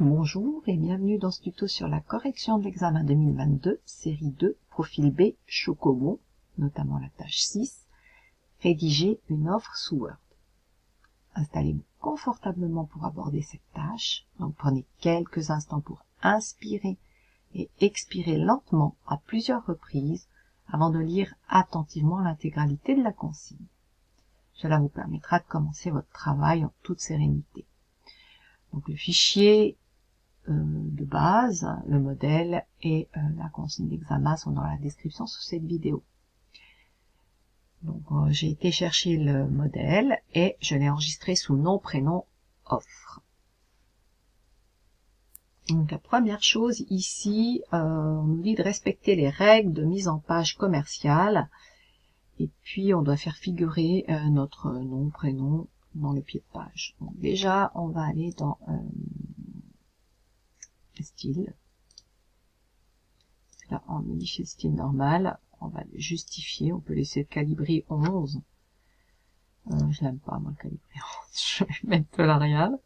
Bonjour et bienvenue dans ce tuto sur la correction de l'examen 2022, série 2, profil B, Chocobon, notamment la tâche 6, rédiger une offre sous Word. Installez-vous confortablement pour aborder cette tâche, donc prenez quelques instants pour inspirer et expirer lentement à plusieurs reprises avant de lire attentivement l'intégralité de la consigne. Cela vous permettra de commencer votre travail en toute sérénité. Donc le fichier de base, le modèle et la consigne d'examen sont dans la description sous cette vidéo. Donc j'ai été chercher le modèle et je l'ai enregistré sous nom, prénom, offre. Donc la première chose ici, on nous dit de respecter les règles de mise en page commerciale et puis on doit faire figurer notre nom, prénom dans le pied de page. Donc déjà on va aller dans style. Là, on modifie le style normal. On va le justifier. On peut laisser le calibrer 11. Je l'aime pas, moi, le calibrer 11. Je vais mettre de l'Arial.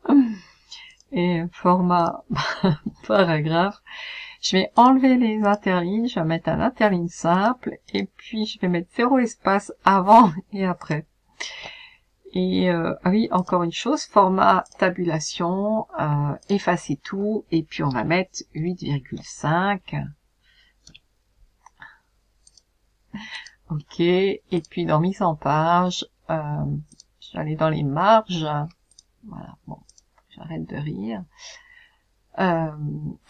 Et format paragraphe. Je vais enlever les interlignes. Je vais mettre un interligne simple. Et puis, je vais mettre 0 espace avant et après. Et ah oui, encore une chose, format tabulation, effacer tout, et puis on va mettre 8,5. Ok, et puis dans mise en page, je vais aller dans les marges. Voilà, bon, j'arrête de rire. En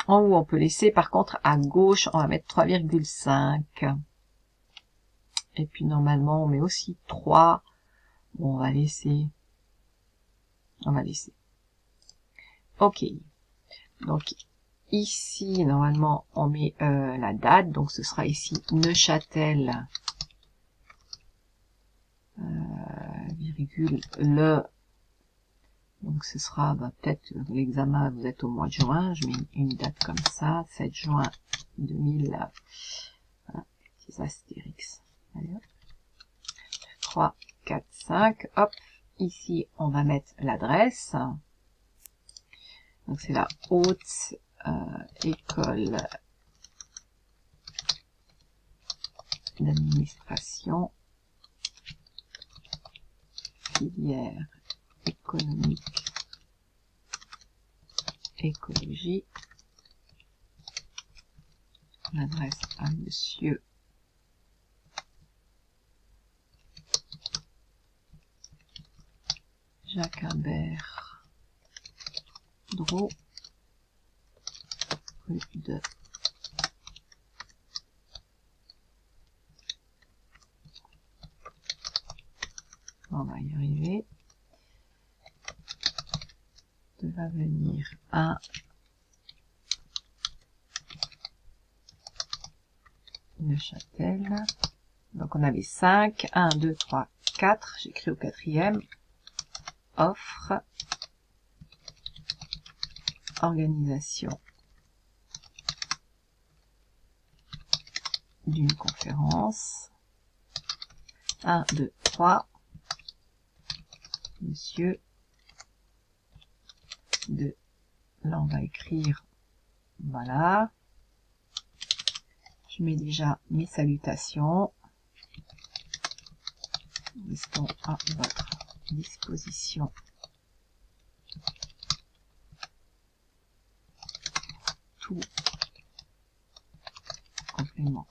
haut, on peut laisser, par contre, à gauche, on va mettre 3,5. Et puis normalement, on met aussi 3. Bon, on va laisser. Ok. Donc, ici, normalement, on met la date. Donc, ce sera ici Neuchâtel, virgule, le. Donc, ce sera peut-être l'examen, vous êtes au mois de juin. Je mets une date comme ça, 7 juin 2000. Voilà, petits astérix. Allez, hop. 3, 4, 5. Hop. Ici, on va mettre l'adresse. Donc, c'est la haute école d'administration, filière économique, écologie. L'adresse à monsieur Jacques Imbert Dro, rue de on va y arriver, de l'avenir à Neuchâtel. Donc on avait 5, 1, 2, 3, 4, j'écris au quatrième, offre, organisation d'une conférence, 1, 2, 3, monsieur, 2, là on va écrire, voilà, je mets déjà mes salutations, restons à votre disposition tout complément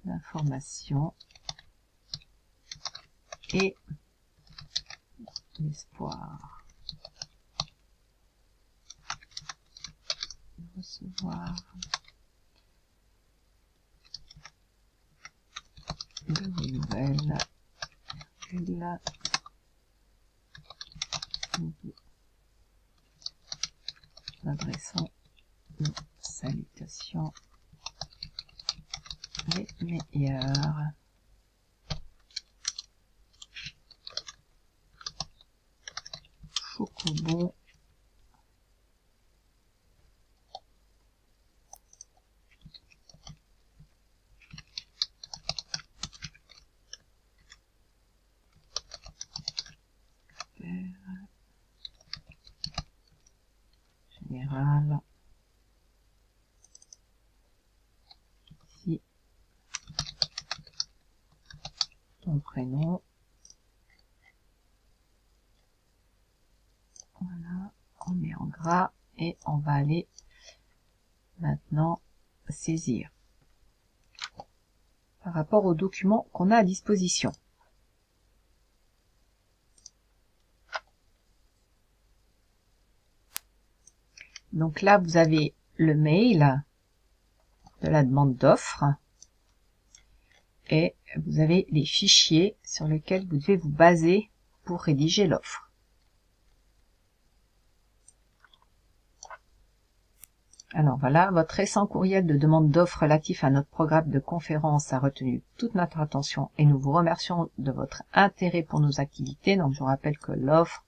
d'information et l'espoir de recevoir de vos nouvelles. Là, nous adressons nos salutations les meilleures. Chocobon. général. Ici, ton prénom. Voilà, on met en gras et on va aller maintenant saisir par rapport aux documents qu'on a à disposition. Donc là, vous avez le mail de la demande d'offre et vous avez les fichiers sur lesquels vous devez vous baser pour rédiger l'offre. Alors voilà, votre récent courriel de demande d'offre relatif à notre programme de conférence a retenu toute notre attention et nous vous remercions de votre intérêt pour nos activités. Donc je vous rappelle que l'offre,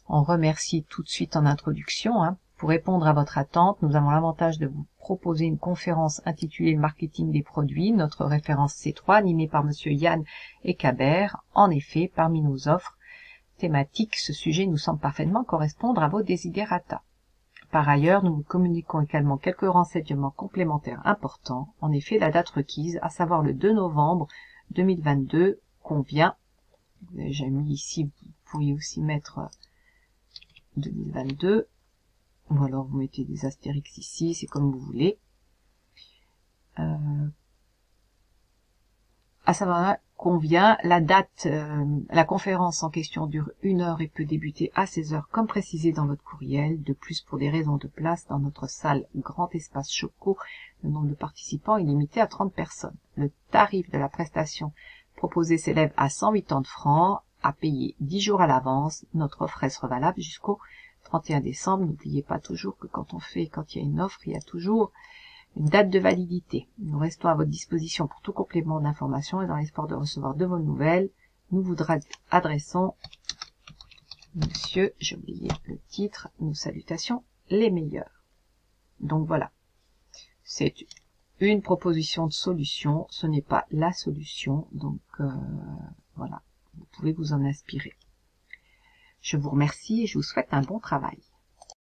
on remercie tout de suite en introduction. Pour répondre à votre attente, nous avons l'avantage de vous proposer une conférence intitulée « Marketing des produits », notre référence C3, animée par Monsieur Yann Ecabert. En effet, parmi nos offres thématiques, ce sujet nous semble parfaitement correspondre à vos desiderata. Par ailleurs, nous vous communiquons également quelques renseignements complémentaires importants. En effet, la date requise, à savoir le 2 novembre 2022, convient. J'ai mis ici, vous pourriez aussi mettre 2022. Ou alors vous mettez des astérix ici, c'est comme vous voulez. À savoir, convient, la date, la conférence en question dure 1 heure et peut débuter à 16 heures comme précisé dans votre courriel. De plus, pour des raisons de place, dans notre salle Grand Espace Choco, le nombre de participants est limité à 30 personnes. Le tarif de la prestation proposée s'élève à 180 francs, à payer 10 jours à l'avance. Notre offre reste valable jusqu'au 31 décembre. N'oubliez pas toujours que quand il y a une offre, il y a toujours une date de validité. Nous restons à votre disposition pour tout complément d'information et dans l'espoir de recevoir de vos nouvelles, nous vous adressons, monsieur, j'ai oublié le titre, nos salutations les meilleures. Donc voilà, c'est une proposition de solution, ce n'est pas la solution, donc voilà, vous pouvez vous en inspirer. Je vous remercie et je vous souhaite un bon travail.